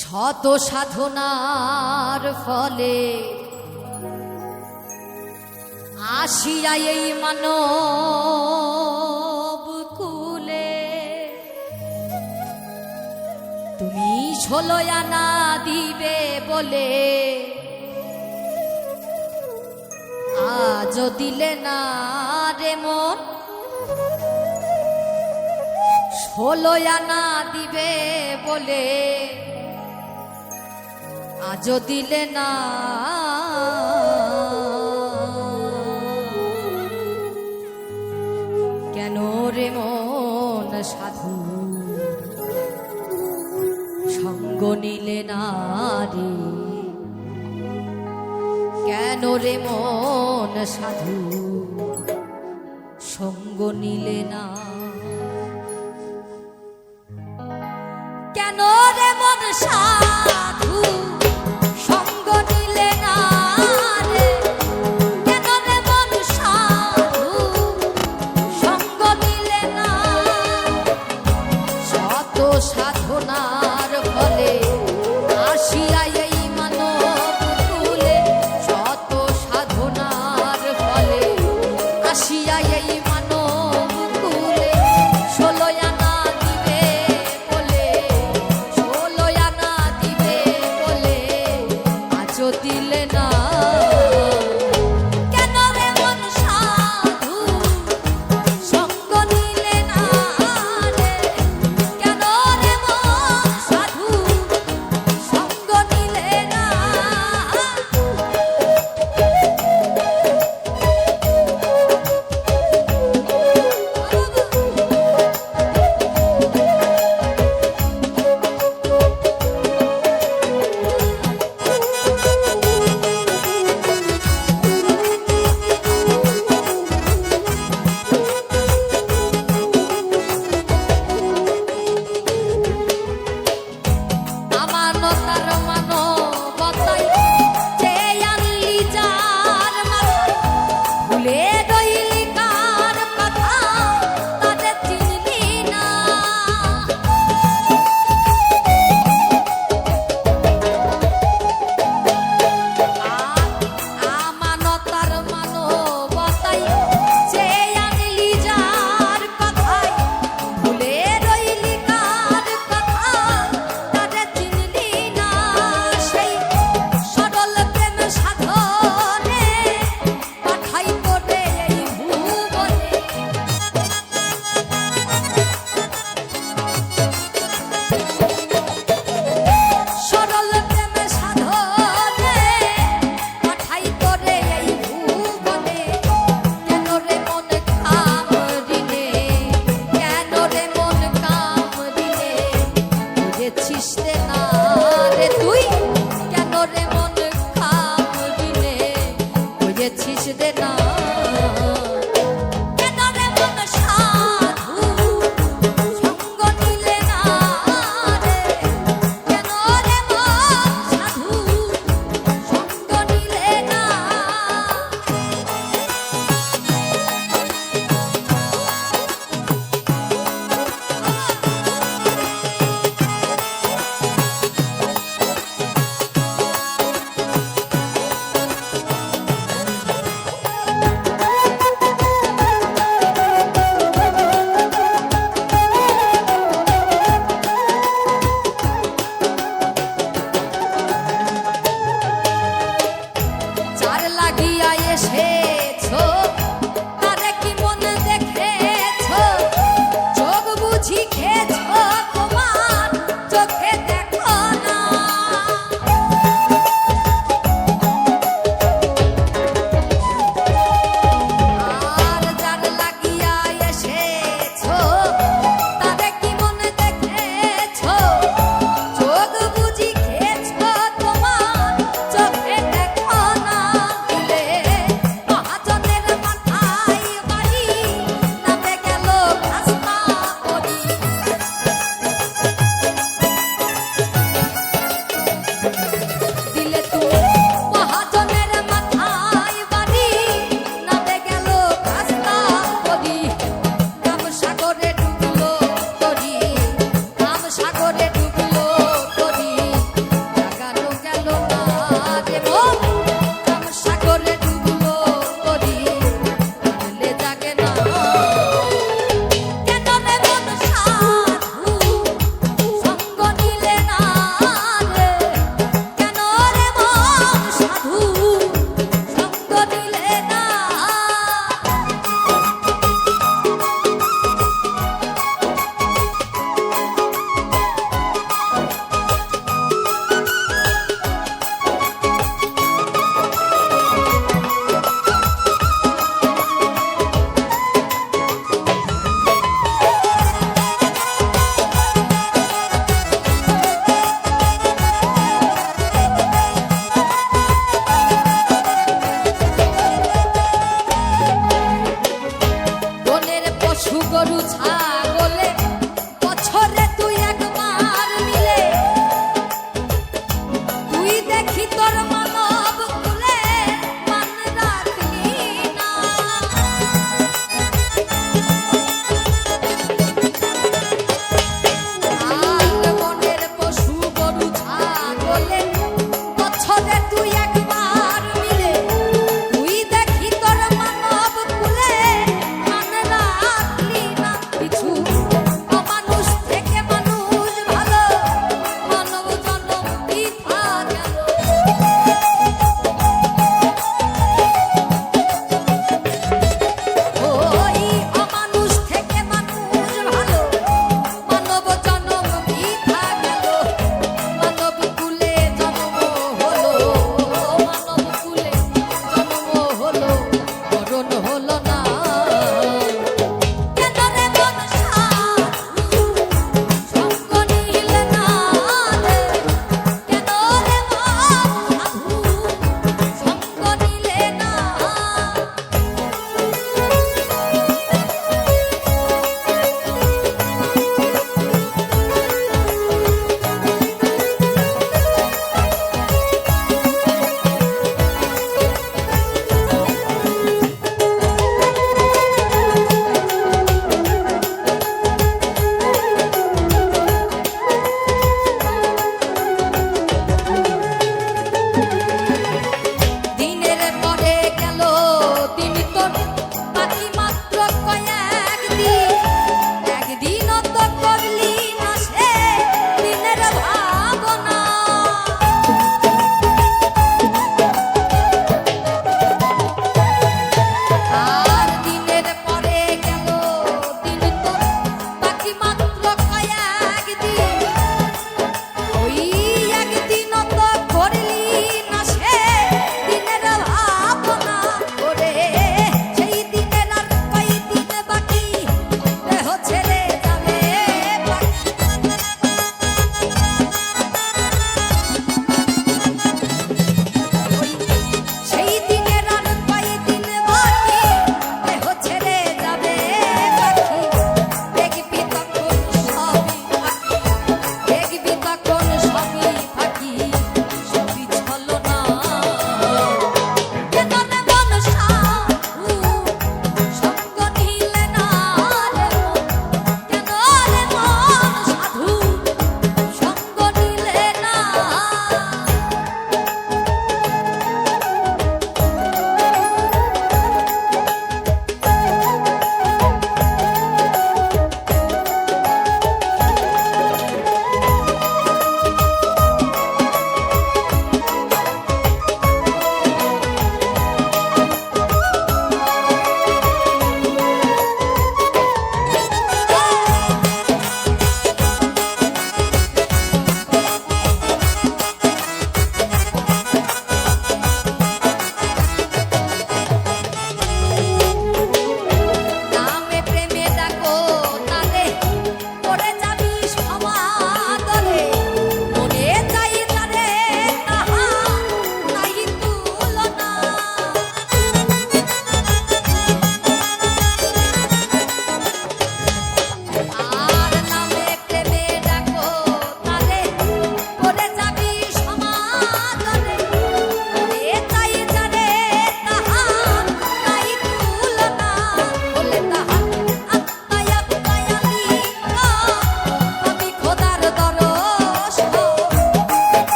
শত সাধনার ফলে আসিয়া এই মানব কুলে তুমি 16 আনা দিবে বলে আজও দিলে না রে মন। 16 আনা দিবে বলে আজও দিলে না। কেন রে মন সাধু সঙ্গ নিলে না রে? কেন রে মন সাধু সঙ্গ নিলে না? কেন রে মন সাধু সঙ্গ নিলে না রে? কেন রে মন সাধু সঙ্গ নিলে না? শত সাধনার ফলে আসিয়া এই মানব কুলে, শত সাধনার ফলে আসিয়া এই মানব কুলে 16 আনা দিবে বলে, 16 আনা দিবে বলে আজও দিলে না। কেন রে মন সাধু সঙ্গ নিলে না রে? কেন রে মন সাধু সঙ্গ নিলে না? আমানতার মানবতায় যে আনলি যার মাথায়, ভুলে রইলি কার কথা তাদের চিনলি না। আমানতার মানবতায় যে আনলি যার কথায়, ভুলে রইলি কার কথা তাদের চিনলি না। সেই সরল প্রেম সাধনে পাঠাই তোরে এই ভুবনে, সরল প্রেম সাধনে পাঠাই তোরে এই ভুবনে। কেন রে মন কামড়িনে, কেন রে মন কামড়িনে বুঝেছিস রে না রে তুই? কেন রে মন কামড়িনে বুঝেছিস রে না? কেন রে মন সাধু সঙ্গ নিলে না রে? কেন রে মন সাধু সঙ্গ নিলে না?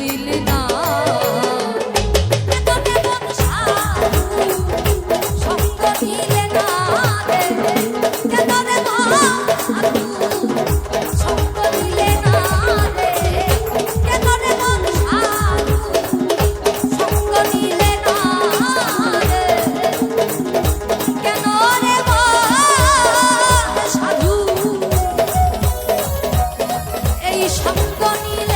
দিলি না কেন এমন সাধু সঙ্গ নিলে না রে কেন এমন সাধু সঙ্গ নিলে না রে কেন এমন সাধু সঙ্গ নিলে না রে কেন রে সাধু এই সঙ্গ নিলে